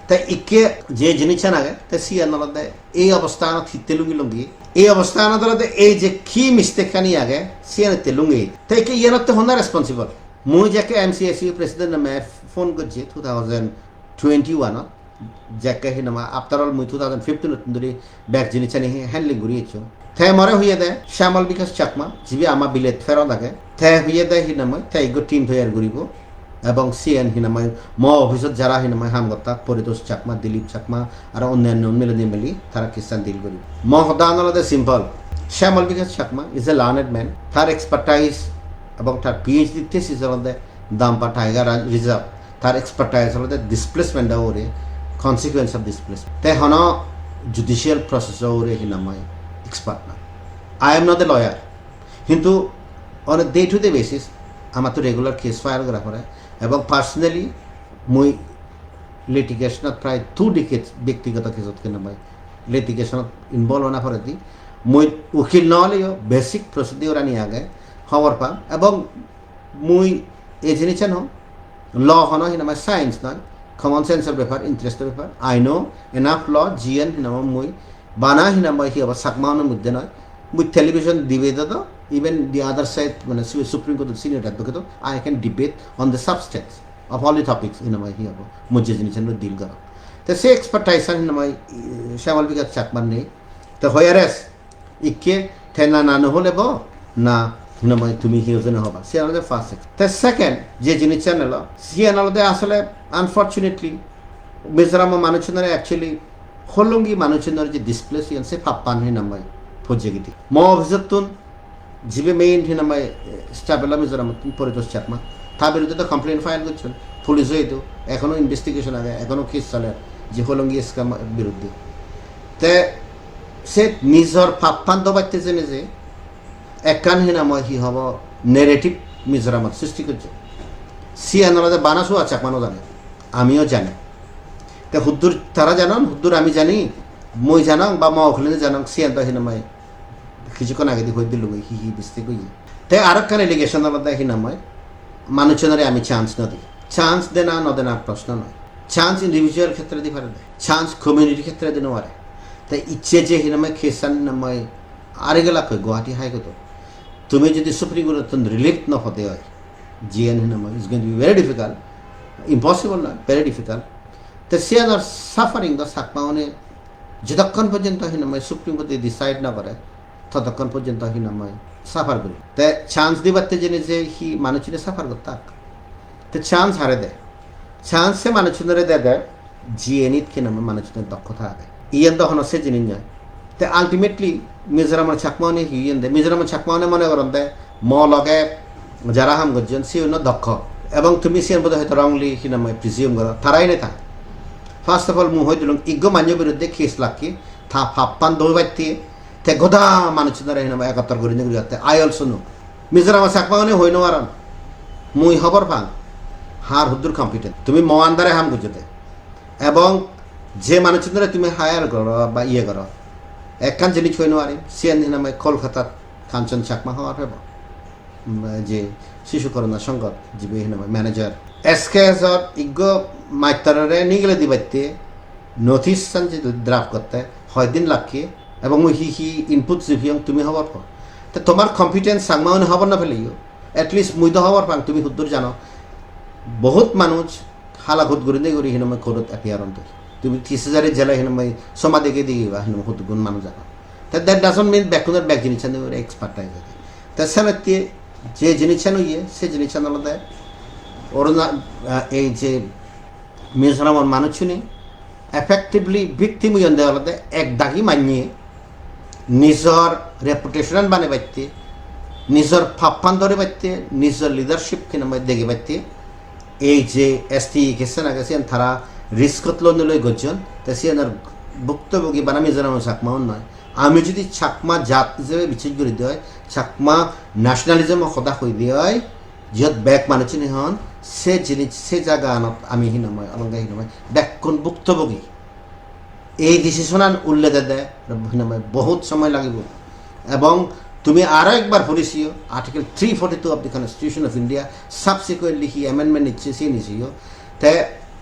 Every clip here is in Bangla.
তাই ইকে যে জিনিস আগে তাই সিয়ান আলাদা এই অবস্থান তেলুঙ্গি লুঙ্গি এই অবস্থান আলাদা এই যে কি মিস্টেক খানি আগে সিয়ান তেলুঙ্গি তাই কি ইয়ানতে হন রেসপন্সিবল মুই যাকে এমসিএসি প্রেসিডেন্ট নামে ফোন করছি 2021 যাকে হিনামা আফটার অল মুই 2015 ধরে ব্যাক জিনিস আনি হ্যান্ডলিং করিয়েছো তাই মরে হইয়ে দেয় শ্যামল বিকাশ চাকমা যিবি আমার বিলেত ফেরত আগে তাই হইয়ে দেয় হিনাময় তাই গো টিম তৈরি করিব এবং সিএন হিনাময় ম অফিসত যারা হিনাময় হামগতা পরিতোষ চাকমা দিলীপ চাকমা আর অন্যান্য মিলনি মিলি তারা কিস্তান ডিল করিব ম হদান আলাদা simple Shyamal Bikash Chakma is a learned man তার এক্সপার্টাইজ এবং তার পিএইচডি থিসিস আলাদা দাম্পা টাইগার রিজার্ভ তার এক্সপার্টাইজ আলাদা ডিসপ্লেসমেন্ট ওরে কনসিকুয়েন্স অফ ডিসপ্লেসমেন্ট তাই হন জুডিশিয়াল প্রসেস ওরে হিনাময় এক্সপার্ট না I am not a lawyer কিন্তু on a day to day basis আমার তো রেগুলার কেস ফাইল করা পড়ে এবং পার্সোনালি মুই লিটিগেশনত প্রায় 2 ডিকেটস ব্যক্তিগত কেসত কেন মই লিটিগেশনত ইনভলভ না পড়ে দি মুই উকিল নহলেও বেসিক প্রসিডিওর আনি আগে খবর পাম এবং মুই এই জিনিস ন ল হন হিনামা সায়েন্স নয় কমন সেন্সের ব্যাপার ইন্টারেস্টের ব্যাপার আই নো এনাফ ল জিএন হিনামা মুই বানা হিনামা হি আবার সাকমানের মধ্যে নয় মুই টেলিভিশন ডিবেট তো even the other side when Supreme Court senior advocate I can debate on the substance of all the topics in my here mujhe jinish no deal karo to say expertise in my shamal bigat chakman nei to whereas ikke thena na no hole bo na হিনময় তুমি হিউজনে হবা সে আমাদের ফার্স্ট তে সেকেন্ড যে জিনিস চ্যানেল সে আমাদের আসলে আনফর্চুনেটলি মিজোরাম মানুষজনের অ্যাকচুয়ালি হলঙ্গি মানুষজনের যে ডিসপ্লেসিয়ান সে ফাপ্পান হিনময় ফজেগিটি ম অভিযোগতুন জিবে মেইন হিনামাই স্টাবেলা মিজোরাম পরিতোষ চাকমা তার বিরুদ্ধে তো কমপ্লেন ফাইল করছেন পুলিশ হয়তো এখনও ইনভেস্টিগেশন আগে এখনও কেস চলে যে হলঙ্গি স্কাম বিরুদ্ধে তে সে নিজের পাপ্পান্ত বাড়তে জেনে যে একান হিনাময় হি হব নেগেটিভ মিজোরামত সৃষ্টি করছে সি আনালাদে বানাসো আছে চাকমানো জানে আমিও জানি তে হুদ্দুর তারা জানান হুদ্দুর আমি জানি মই জানাং বা ম অখলিনে জানাং সি আনতা হিনামাই কিছুক্ষণ আগে দিয়ে হয়ে দিল হি বুঝতে কই তাই আর একখান এলিগেশন আলাদা হিনাময় মানুষজনের আমি চান্স না দিই চান্স দেনা নদেনা প্রশ্ন নয় চান্স ইন্ডিভিজুয়াল ক্ষেত্রে দিয়ে পারে চান্স কমিউনিটির ক্ষেত্রে দিন পারে তাই ইচ্ছে যে হিনাময় খেসান নাময় আরে গেলা কই গুয়াহাটি হাইকোর্ট তুমি যদি সুপ্রিম কোর্ট রিলিফ না হতে হয় জিএন হিনাময় is going to be very difficult impossible না ভেরি ডিফিকাল্ট তো সে আর সাফারিং দ্য সাকমাওনে যতক্ষণ পর্যন্ত হিনাময় সুপ্রিম কোর্ট ডিসাইড না করে ততক্ষণ পর্যন্ত হিনাময় সাফার করি তাই চান্স দিবাতে জেনে যে হি মানুষজনে সাফার করতাক তো চান্স হারে দেয় চান্স সে মানুষজনে দেয় জিএনিত হিনাময় মানুষজনের দক্ষতা আগে ইয়েন তখন সে জিনিস নয় তো আলটিমেটলি মিজোরামের চাকমাওনে হিয়েন দেয় মিজোরামের চাকমাওনে মনে করেন দেয় ম লগে যারা হাম করছেন সে অন্য দক্ষ এবং তুমি সে বোধ হয়তো রংলি হিনাময় প্রিজিউম করো তারাই নেতা ফার্স্ট অফ অল মু হয়তো ইগ্য মান্যর বিরুদ্ধে কেস লাকি থা ফাপ্পান দৌড়াইতে তে গোদা মানুষজনের হিনাময় একাত্তর করে নিয়ে যাতে আই অলসো নো মিজোরামের চাকমাওনে হই নোয়ারান মুই খবর পাং হার হুদ্দুর কম্পিটেন্ট তুমি ম আন্দারে হাম গুজতে এবং যে মানুষজনের তুমি হায়ার করো বা ইয়ে করো একখান জিনিস হই নোয়ারি সিএন হিনাময় কলকাতার কাঞ্চন চাকমা হওয়ার হব যে শিশু করোনা সংঘত যিবি হিনাময় ম্যানেজার এসকেএসর ইগ্য মাইতারে নিয়ে গেলে দিবাইতে নথিস যে ড্রাফট করতে হয় দিন লাগকে এবং হি ইনপুট জিভিয়ং তুমি হবার পর তো তোমার কম্পিটেন্স সাংমাওনে হবার না ফেলেও এটলিস্ট মুই তো হবার পাং তুমি হুদ্দুর জানো বহুত মানুষ হালা খুদ করে দিয়ে করি হিনাময় কোর্ট অ্যাপিয়ার অন্ত তুমি 30,000 জেলা হিনাময় সমাধিকে দিয়ে বা হুদ্দুর মানুষ জানো তা দ্যাট ডাজন্ট মিন ব্যাকুনের ব্যাক জিনিস এক্সপার্টাইজ আছে তা সেমেতে যে জিনিস ইয়ে সে জিনিস আলাদা অরুণা এই যে মিজোরামের মানুষ শুনি এফেক্টিভলি ভিক্টিম ইয়ে দেওয়া আলাদা এক দাগি মানিয়ে নিজের রেপুটেশন বানে পাইতে নিজের ফাপ্পান ধরে পাইতে নিজের লিডারশিপ কিনা দেখে পাইতে এই যে এসটি গেছে না গেছেন তারা রিস্কত লই গজন তা সে ভুক্তভোগী বানা মিজোরামের চাকমাও নয় আমি যদি চাকমা জাত হিসেবে বিচার করে দিয়ে হয় চাকমা ন্যাশনালিজম সদা হয়ে দিয়ে হয় যত ব্যাক মানুষ হন সে জিনিস সে জায়গা আনত আমি হিনময় অলঙ্গা হিনময় ব্যাকুন ভুক্তভোগী এই ডিসিশন উল্লেখ দেয় হিনময় বহুত সময় লাগিব এবং তুমি আরও একবার পড়েছিও article 342 of the constitution of India subsequently he amendment নিচ্ছে সে নিছিও তে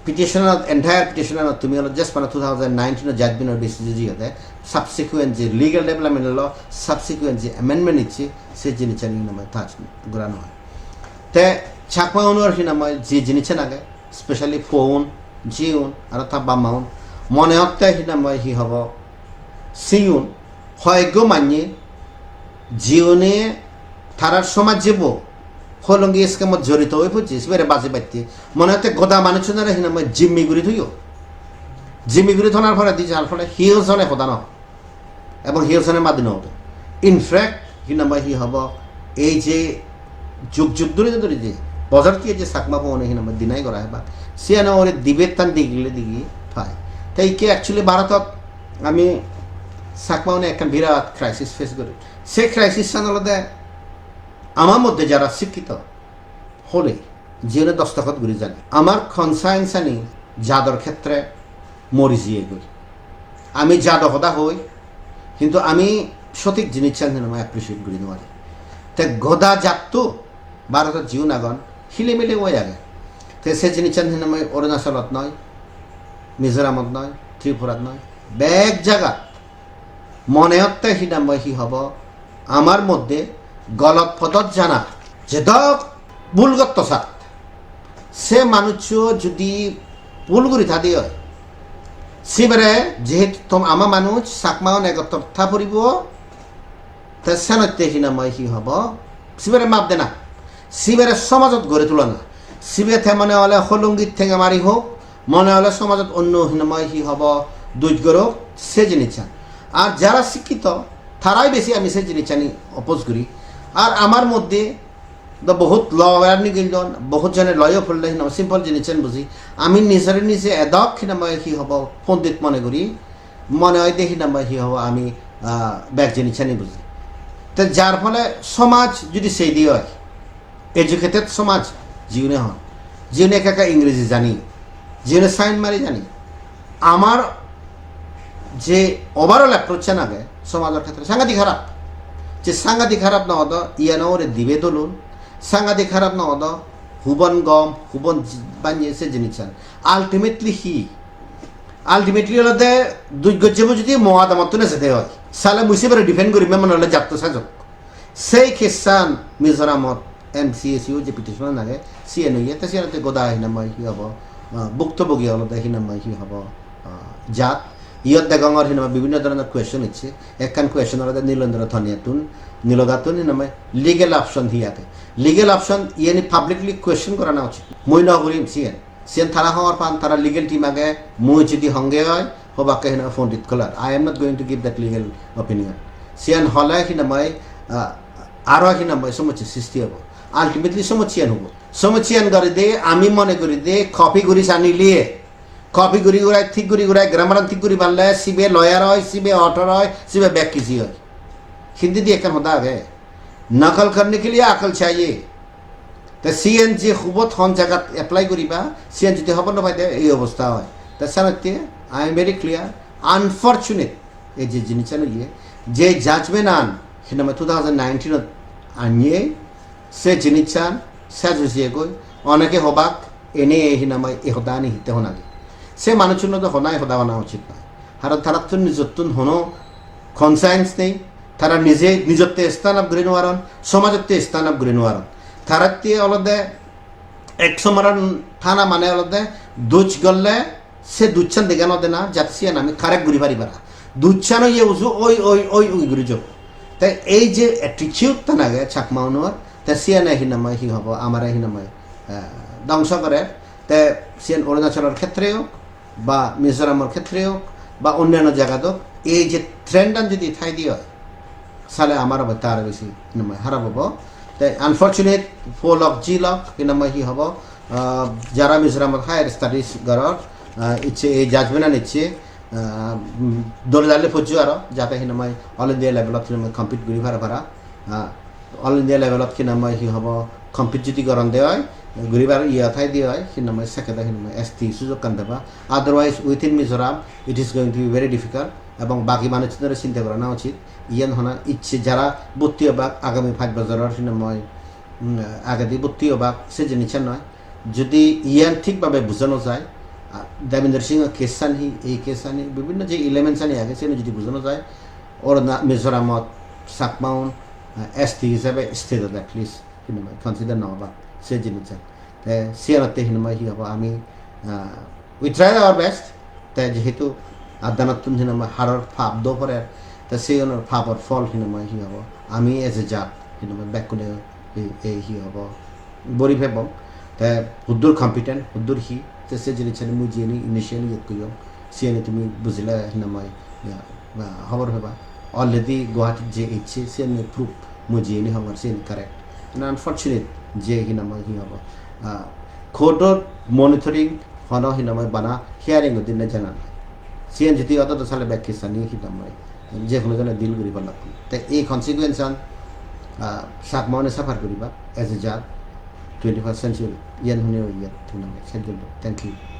পিটিশনার এন্টায়ার পিটিশনার তুমি হলো জাস্ট মানে 2019 জাজমেন্ট ডিসিজন হতে সাবসিকুয়েন্ট যে লিগাল ডেভেলপমেন্ট হলো সাবসিকুয়েন্ট যে অ্যামেন্ডমেন্ট ইচ্ছে সে জিনিসটা নিয়ে নামে তাজ ঘোরানো হয় তে চাকমা অনুয়ার কি নামে যে জিনিসটা নাগে স্পেশালি ফোন জিউন আর তা বামাউন মনে হতে হি নামে হি হব সিউন হয়গ্য মানিয়ে জিওনে তারার সমাজ জীব হলঙ্গি স্কেমত জড়িত হয়ে পড়ছে সেবারে বাজে বাড়তে মনে হতে গদা মানুষজনের হিনা মই জিম্মি গুড়ি থইও জিম্মি গুড়ি থনার ফলে দিয়ে যার ফলে হিওজনে হতা ন এবং হিওজনের মাধ্যমে হতো ইনফ্যাক্ট হিনা মই হি হব এই যে যুগ যুগ ধরে ধরে যে বজার দিয়ে যে চাকমা পাওনে হিনা মই দিনাই করা হেবা সে না ওরে দিবের টান দিগিলে দিগি পায় তাই কি অ্যাকচুয়ালি ভারতত আমি চাকমাউনে একটা বিরাট ক্রাইসিস ফেস করি সে ক্রাইসিস সানলতে আমার মধ্যে যারা শিক্ষিত হলে জীবনে দস্তখত ঘুরে জানি আমার কনসায়েন্স আনি জাদর ক্ষেত্রে মরি জিয়ে গই আমি জাদ হদা হই কিন্তু আমি সঠিক জিনিস চান আমি অ্যাপ্রিসিয়েট করি নোৱাৰি তে গদা জাতটো ভারতের জীবন আগন হিলে মিলে ওই আগে তে সে জিনিস চান আমি অরুণাচলত নয় মিজোরামত নয় ত্রিপুরাত নয় বেগ জায়গা মনে হতে হিনাময় হি হব আমার মধ্যে গলত পদত জানা যে দক ভুলগত সাত সে মানুষ যদি ভুল করে থাকি হয় সিবারে যেহেতু আমার মানুষ চাকমাও নেগত থা পড়ব তে সেনতে হিনাময় হি হব সিবারে মাপ দে না সিবারে সমাজত গড়ে তোলা না সিবে থে মনে হলে হলুঙ্গিত ঠেঙে মারি হোক মনে হলে সমাজত অন্য হিনাময় হি হব দুই গরো সে জিনিস আর যারা শিক্ষিত তারাই বেশি আমি সে জিনিস জানি অপোজ করি আর আমার মধ্যে বহুত ল ওয়ার্নি গিলজন বহুত জনে লয়ও ফুললে হিনাম সিম্পল জিনিস বুঝি আমি নিজের নিজে এদক হিনাময় হি হব পণ্ডিত মনে করি মনে হয় দেখি নাম্বার হি হব আমি ব্যাগ জিনিস জানি বুঝি তো যার ফলে সমাজ যদি সেই দিয়ে হয় এডুকেটেড সমাজ জীবনে হন জীবনে একা ইংরেজি জানি জীবনে সাইন মারি জানি আমার যে ওভারঅল অ্যাপ্রোচ নাগে সমাজের ক্ষেত্রে সাংঘাতিক খারাপ যে সাংঘাতিক খারাপ না হতো ইয়ানো ওরে দিবে দলুন সাংঘাতিক খারাপ না হতো হুবন গম হুবন বানিয়েছে জিনিস আলটিমেটলি হলে দুই গজ্জেব যদি মহাদামত যেতে হয় সালে মুসি বেড়ে ডিফেন্ড করি মনে হলে যাত্রা সাজক সেই খেসান মিজোরামত MCSU যে পিটিশন নাগে সিএন ইয়ে সিয়াতে গোদা হিনাময় কি হব ভুক্তভোগী হলতে হিনাময় কি হব জাত ইয়ত দেগঙর হিনামা বিভিন্ন ধরনের কুয়েশন ইচ্ছে একখান কুয়েশন হলে নীলেন্দ্র ধনিয়াতুন নীলগাতুন হিনাময় লিগেল অপশন হিয়াতে লিগেল অপশন ইয়ানি পাবলিকলি কুয়েশন করা না উচিত মই নগরিম সিএন থানা হওয়ার পান তারা লিগেল টিম আগে মই যদি হঙ্গে হয় হবাকে হিনা পণ্ডিত কলার I am not going to give that legal opinion সিএন হলে হিনাময় আরো হিনাময় সমস্যা সৃষ্টি হব আলটিমেটলি সমস্যান হব সমস্যান করে দে আমি মনে করি দে কপি করি আনিলিয়ে কপি গুড়ি গুড়াই ঠিক গুড়ি গুড়াই গ্রামার ঠিক গুড়ি বানলে সিবে লয়ার হয় সিবে অটর হয় सिबे बैक किसी হয় हिंदी দিয়ে কেন হতা है नकल करने के लिए अकल चाहिए तो सीएन जे খুবত হন জায়গা এপ্লাই করিবা সিএন যদি হব না পাই এই অবস্থা হয় তা সানতে I am very clear unfortunate এই যে জিনিস নিয়ে যে জাজমেন্ট আন হিনামে 2019 আনিয়ে সে জিনিস চান সাজুসিয়ে গই অনেকে হবাক এনে হিনামে এ হদানি হিতে হনাগে সে মানুষের তো হনাই হদা হনা উচিত নয় কারণ তারা তো নিজত্বন হনো কনসায়েন্স নেই তারা নিজে নিজত্ব স্থান আপ ঘুরে নোয়ারন সমাজত্ব স্থান আপ ঘুরে নোয়ারন তারাতে অলদে এক সমারণ থানা মানে অলদে দুচ গললে সে দুচ্ছান দেখানো দে না যাতে সিয়ান আমি খারেক ঘুরি পারি পারা দুচ্ছানো ইয়ে উজু ওই ওই ওই ওই ঘুরি যোগ তাই এই যে অ্যাটিচিউড তা নাগে ছাকমাউনোর তা সিয়ান হিনাময় হি হব আমার হিনাময় ধ্বংস করে তে সিয়ান অরুণাচলের ক্ষেত্রেও বা মিজোরামের ক্ষেত্রেও বা অন্যান্য জায়গাতেও এই যে ট্রেন্ডান যদি ঠাই দিয়ে হয় সালে আমার হবে তার বেশি হারাব হব তাই আনফর্চুনেট ফোল অফ জি লক হিনাময় হি হব যারা মিজোরামত হায়ার স্টাডিজ গড়র ইচ্ছে এই জাজমেন্ট নিচ্ছে দলে দালে ফজু আরো যাতে হিনাময় অল ইন্ডিয়া লেভেলত হিনাময় কম্পিট করি ভাড়া অল ইন্ডিয়া লেভেলত হিনাময় হি হব কম্পিট যদি গরম দেওয়া হয় গরিবার ইয়া ঠাই দিয়ে হয় হিনাময় সেকেদা হিনাময় এসটি সুযোগ কান দেবা otherwise within Mizoram it is going to be very difficult এবং বাকি মানুষদের চিন্তা করা না উচিত ইয়ান হনা ইচ্ছে যারা ভর্তি হবাক আগামী 5 বছরের হিনাময় আগে দিয়ে ভর্তি হবাক সে জিনিস নয় যদি ইয়ান ঠিকভাবে বোঝানো যায় দেবেন্দ্র সিং কেসান হি এই কেসান হি বিভিন্ন যে ইলেমেন্টস আনি আগে সেটা যদি বুঝানো যায় ওর মিজোরামত সাকমাউন এসটি হিসাবে স্টেট এটলিস্ট হিনামাই কনসিডার নহবা সে জিনিস সিয়ানতে হিনামাই হি হবা আমি উই ট্রাই আওয়ার বেস্ট তাই যেহেতু আদানাতুন হিনামাই হারর ফাপ দো পরে তা সেই ফাপর ফল হিনামাই হি হব আমি এজ এ জাত হিনামাই ব্যাকুনে এই হি হব বরি ফেবম তা হুদ্দুর কম্পিটেন্ট হুদ্দুর হি তে সে জিনিস মুই জিনি ইনিশিয়ালি ইয়কুয়ম সিয়ানি তুমি বুঝলে হিনামাই খবর হবা অলরেডি গুয়াহাটি যে ইচ্ছে সিয়ানি প্রুফ মুই জিনি হবার সিয়ানি কারেক্ট আনফর্চুনেট যে হিনামাই হি হব খোদর মনিটরিং হন হিনামাই বানা হিয়ারিং দিন জানা সিএন যদি অত সালে ব্যাখ্যা সানি হিনামাই যে কোনো জনে ডিল করিব লাগবে তাই এই কনসিকুয়েন্স সাকমাউনে সাফার করিবা এজ এ জাত 21st century ইয়ান হুনে ইয়াত হিনামাই সেজন্য থ্যাংক ইউ